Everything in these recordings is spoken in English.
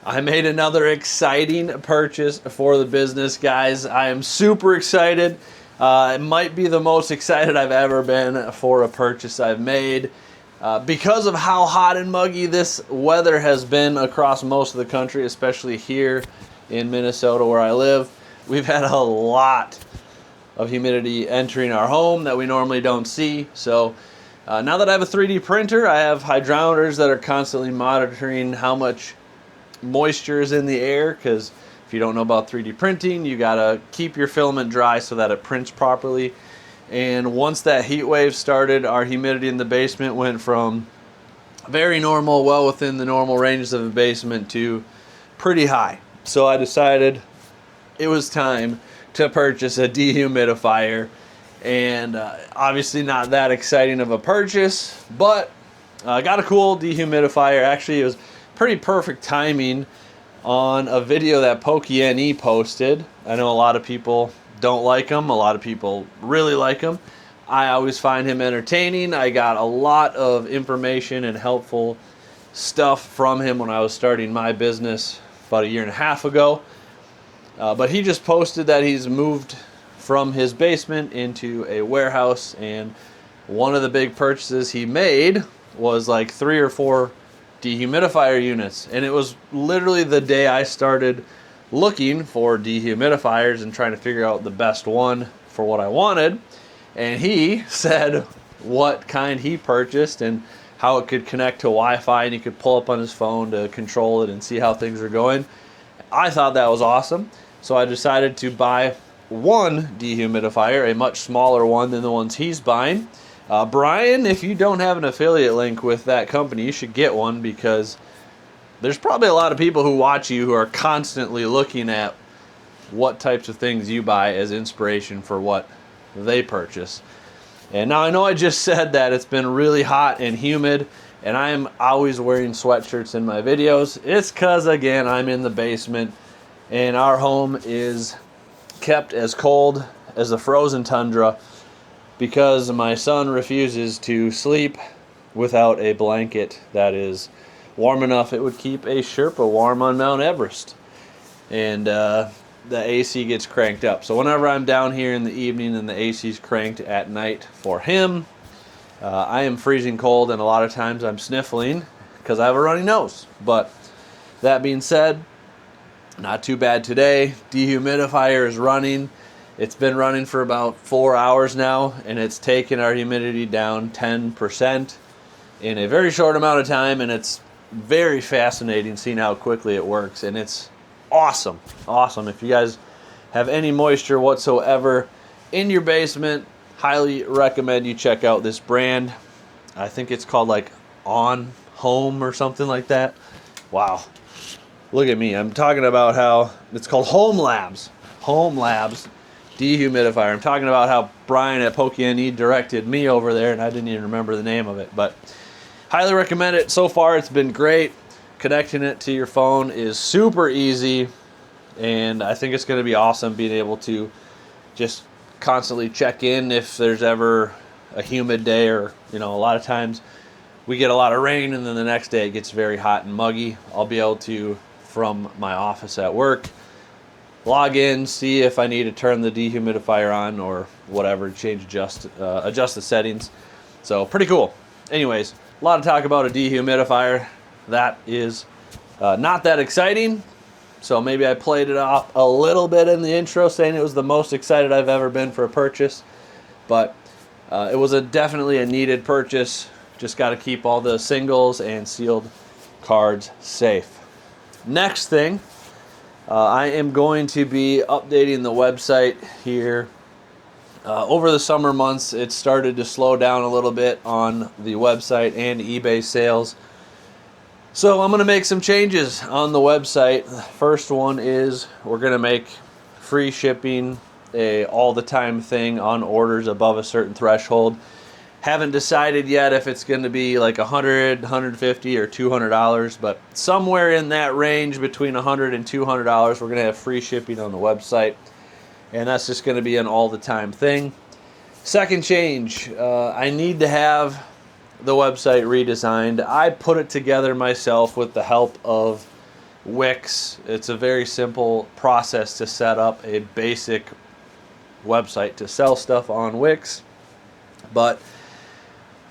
I made another exciting purchase for the business, guys. I am super excited. It might be the most excited I've ever been for a purchase I've made. Because of how hot and muggy this weather has been across most of the country, especially here in Minnesota where I live, we've had a lot of humidity entering our home that we normally don't see. So now that I have a 3D printer, I have hydrometers that are constantly monitoring how much moisture is in the air, because if you don't know about 3D printing, you gotta keep your filament dry so that it prints properly. And once that heat wave started, our humidity in the basement went from very normal, well within the normal ranges of a basement, to pretty high. So I decided it was time to purchase a dehumidifier. And obviously not that exciting of a purchase, but I got a cool dehumidifier. Actually, it was pretty perfect timing on a video that Pokémon posted. I know a lot of people don't like him. A lot of people really like him. I always find him entertaining. I got a lot of information and helpful stuff from him when I was starting my business about a year and a half ago. But he just posted that he's moved from his basement into a warehouse, and one of the big purchases he made was like 3 or 4 dehumidifier units. And it was literally the day I started looking for dehumidifiers and trying to figure out the best one for what I wanted. And he said what kind he purchased and how it could connect to Wi-Fi, and he could pull up on his phone to control it and see how things are going. I thought that was awesome. So I decided to buy one dehumidifier, a much smaller one than the ones he's buying. Brian, if you don't have an affiliate link with that company, you should get one, because there's probably a lot of people who watch you who are constantly looking at what types of things you buy as inspiration for what they purchase. And now I know I just said that it's been really hot and humid, and I am always wearing sweatshirts in my videos. It's because, again, I'm in the basement, and our home is kept as cold as the frozen tundra because my son refuses to sleep without a blanket that is warm enough it would keep a Sherpa warm on Mount Everest. And the AC gets cranked up. So whenever I'm down here in the evening and the AC's cranked at night for him, I am freezing cold, and a lot of times I'm sniffling because I have a runny nose. But that being said, not too bad today. Dehumidifier is running. It's been running for about 4 hours now, and it's taken our humidity down 10% in a very short amount of time, and it's very fascinating seeing how quickly it works, and it's awesome. Awesome. If you guys have any moisture whatsoever in your basement, highly recommend you check out this brand. I think it's called like On Home or something like that. Wow. Look at me. I'm talking about how it's called Home Labs. Home Labs dehumidifier. I'm talking about how Brian at Pokémon directed me over there, and I didn't even remember the name of it. But highly recommend it. So far, it's been great. Connecting it to your phone is super easy, and I think it's going to be awesome being able to just constantly check in if there's ever a humid day, or, you know, a lot of times we get a lot of rain and then the next day it gets very hot and muggy. I'll be able to, from my office at work, log in, see if I need to turn the dehumidifier on or whatever, adjust the settings. So pretty cool. Anyways, a lot of talk about a dehumidifier. That is not that exciting. So maybe I played it off a little bit in the intro, saying it was the most excited I've ever been for a purchase. But it was definitely a needed purchase. Just got to keep all the singles and sealed cards safe. Next thing, I am going to be updating the website here. Over the summer months, it started to slow down a little bit on the website and eBay sales. So I'm going to make some changes on the website. The first one is we're going to make free shipping a all-the-time thing on orders above a certain threshold. Haven't decided yet if it's going to be like $100, $150, or $200, but somewhere in that range between $100 and $200, we're going to have free shipping on the website, and that's just going to be an all-the-time thing. Second change, I need to have the website redesigned. I put it together myself with the help of Wix. It's a very simple process to set up a basic website to sell stuff on Wix, but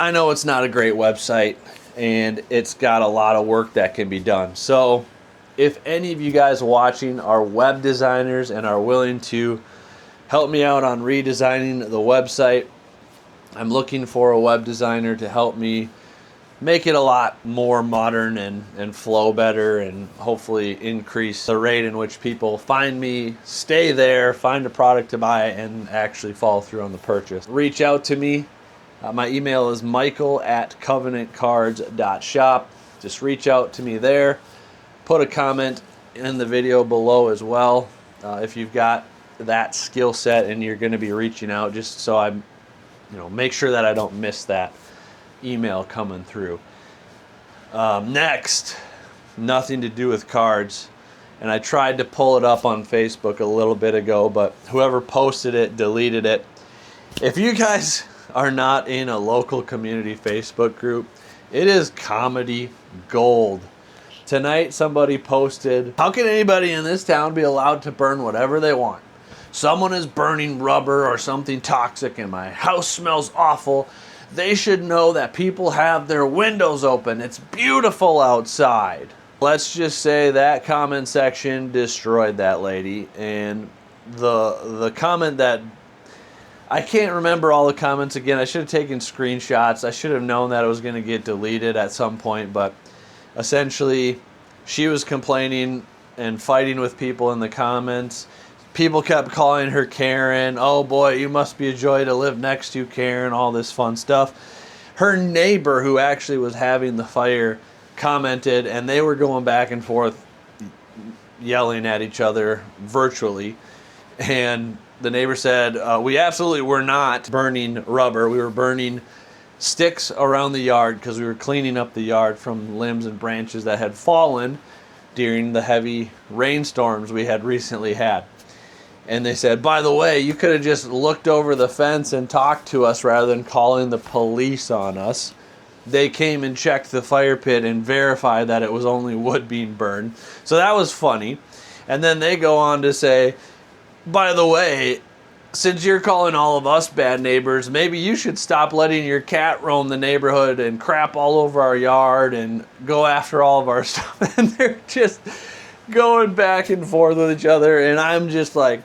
I know it's not a great website and it's got a lot of work that can be done. So if any of you guys watching are web designers and are willing to help me out on redesigning the website, I'm looking for a web designer to help me make it a lot more modern and flow better, and hopefully increase the rate in which people find me, stay there, find a product to buy, and actually follow through on the purchase. Reach out to me. My email is michael@covenantcards.shop. Just reach out to me there. Put a comment in the video below as well if you've got that skill set and you're going to be reaching out, just so I make sure that I don't miss that email coming through. Next, nothing to do with cards, and I tried to pull it up on Facebook a little bit ago, but whoever posted it deleted it. If you guys are not in a local community Facebook group, it is comedy gold. Tonight somebody posted, "How can anybody in this town be allowed to burn whatever they want? Someone is burning rubber or something toxic and my house smells awful. They should know that people have their windows open. It's beautiful outside." Let's just say that comment section destroyed that lady. And the comment that, I can't remember all the comments again. I should have taken screenshots. I should have known that it was going to get deleted at some point. But essentially, she was complaining and fighting with people in the comments. People kept calling her Karen. "Oh boy, you must be a joy to live next to, Karen," all this fun stuff. Her neighbor, who actually was having the fire, commented, and they were going back and forth yelling at each other virtually. And the neighbor said, "We absolutely were not burning rubber. We were burning sticks around the yard because we were cleaning up the yard from limbs and branches that had fallen during the heavy rainstorms we had recently had." And they said, "By the way, you could have just looked over the fence and talked to us rather than calling the police on us. They came and checked the fire pit and verified that it was only wood being burned." So that was funny. And then they go on to say, "By the way, since you're calling all of us bad neighbors, maybe you should stop letting your cat roam the neighborhood and crap all over our yard and go after all of our stuff." And they're just going back and forth with each other. And I'm just like,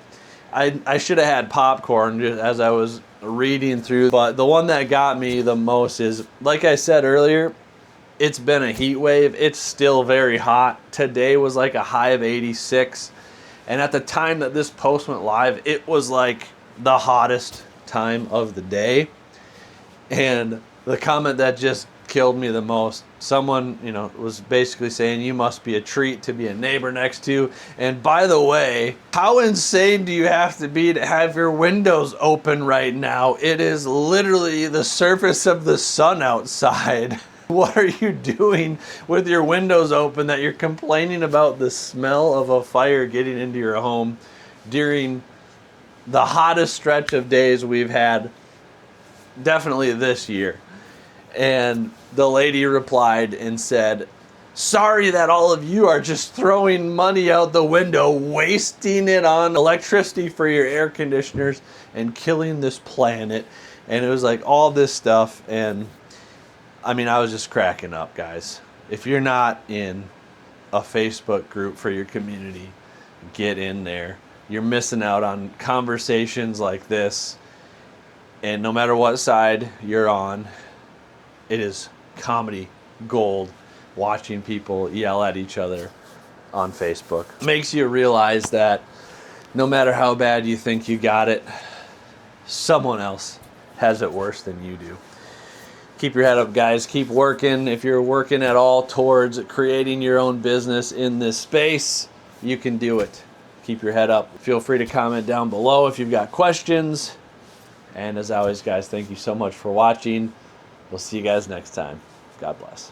I should have had popcorn just as I was reading through. But the one that got me the most is, like I said earlier, it's been a heat wave. It's still very hot. Today was like a high of 86. And at the time that this post went live, it was like the hottest time of the day. And the comment that just killed me the most, someone was basically saying, "You must be a treat to be a neighbor next to. And by the way, how insane do you have to be to have your windows open right now? It is literally the surface of the sun outside. What are you doing with your windows open that you're complaining about the smell of a fire getting into your home during the hottest stretch of days we've had definitely this year?" And the lady replied and said, "Sorry that all of you are just throwing money out the window, wasting it on electricity for your air conditioners and killing this planet." And it was like all this stuff. And I mean, I was just cracking up, guys. If you're not in a Facebook group for your community, get in there. You're missing out on conversations like this. And no matter what side you're on, it is comedy gold watching people yell at each other on Facebook. It makes you realize that no matter how bad you think you got it, someone else has it worse than you do. Keep your head up, guys. Keep working. If you're working at all towards creating your own business in this space, you can do it. Keep your head up. Feel free to comment down below if you've got questions. And as always, guys, thank you so much for watching. We'll see you guys next time. God bless.